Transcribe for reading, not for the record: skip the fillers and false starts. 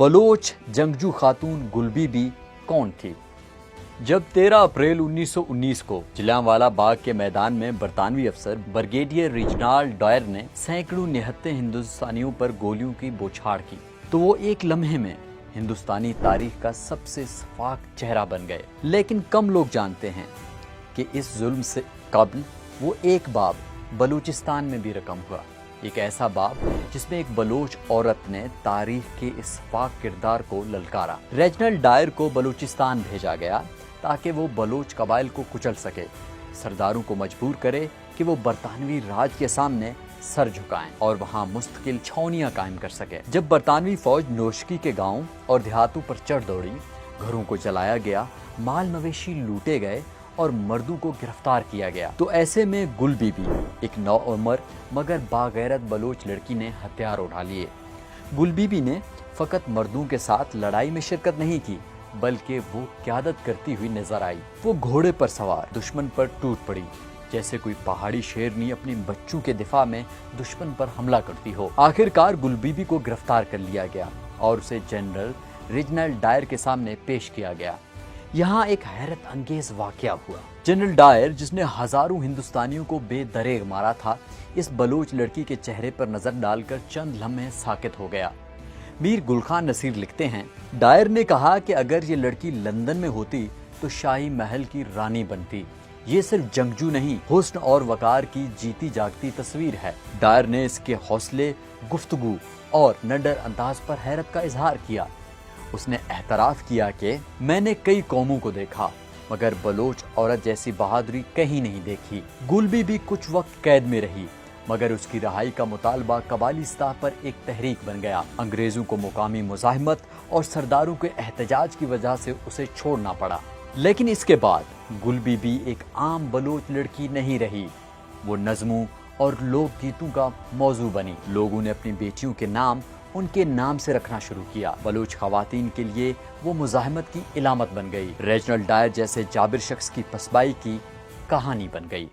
Bloch जंगजू खातून गुल बीबी कौन थी? जब 13 अप्रैल 1919 को जलियांवाला बाग के मैदान में बरतानवी अफसर ब्रिगेडियर रेजिनाल्ड डायर ने सैकड़ों निहत्थे हिंदुस्तानियों पर गोलियों की बौछार की, तो वो एक लम्हे में हिंदुस्तानी तारीख का सबसे सफाक चेहरा बन गए। लेकिन कम लोग जानते हैं कि इस जुल्म से कबल वो एक बाब बलूचिस्तान में भी रकम हुआ, एक ऐसा बाब जिसमें एक बलोच औरत ने तारीख के इस पाक किरदार को ललकारा। रेजिनाल्ड डायर को बलूचिस्तान भेजा गया ताकि वो बलोच कबाइल को कुचल सके, सरदारों को मजबूर करे कि वो बरतानवी राज के सामने सर झुकाएं और वहां मुस्तकिल छावनियां कायम कर सके। जब बरतानवी फौज नोशकी के गांव और देहातों पर चढ़ दौड़ी, घरों को जलाया गया, माल मवेशी लूटे गए और मर्दों को गिरफ्तार किया गया, तो ऐसे में गुल बीबी, एक नौउम्र मगर बागैरत बलोच लड़की ने हथियार उठा लिए। गुल बीबी ने फकत मर्दों के साथ लड़ाई में शिरकत नहीं की, बल्कि वो क़यादत करती हुई नजर आई। वो घोड़े पर सवार दुश्मन पर टूट पड़ी, जैसे कोई पहाड़ी शेरनी अपने बच्चों के दिफा में दुश्मन पर हमला करती हो। आखिरकार गुल बीबी को गिरफ्तार कर लिया गया और उसे जनरल रेजिनाल्ड डायर के सामने पेश किया गया। यहाँ एक हैरत अंगेज वाकया हुआ। जनरल डायर, जिसने हजारों हिंदुस्तानियों को बेदरेग मारा था, इस बलोच लड़की के चेहरे पर नजर डालकर चंद लम्हे साकित हो गया। मीर गुलखान नसीर लिखते हैं, डायर ने कहा कि अगर ये लड़की लंदन में होती तो शाही महल की रानी बनती। ये सिर्फ जंगजू नहीं, हुस्न और वकार की जीती जागती तस्वीर है। डायर ने इसके हौसले, गुफ्तगू और निडर अंदाज पर हैरत का इजहार किया। उसने एतराफ किया कि मैंने कई कौमों को देखा, मगर बलोच औरत जैसी बहादुरी कहीं नहीं देखी। गुल बीबी कुछ वक्त कैद में रही, मगर उसकी रिहाई का मुतालबा कबाली सतह पर एक तहरीक बन गया। अंग्रेजों को मुकामी मुजाहिमत और सरदारों के एहतजाज की वजह से उसे छोड़ना पड़ा। लेकिन इसके बाद गुल बीबी एक आम बलोच लड़की नहीं रही, वो नज़मों और लोकगीतों का मौजू बनी। लोगों ने अपनी बेटियों के नाम उनके नाम से रखना शुरू किया। बलूच खवातीन के लिए वो मुजाहिमत की इलामत बन गई। रेजिनाल्ड डायर जैसे जाबिर शख्स की पसबाई की कहानी बन गई।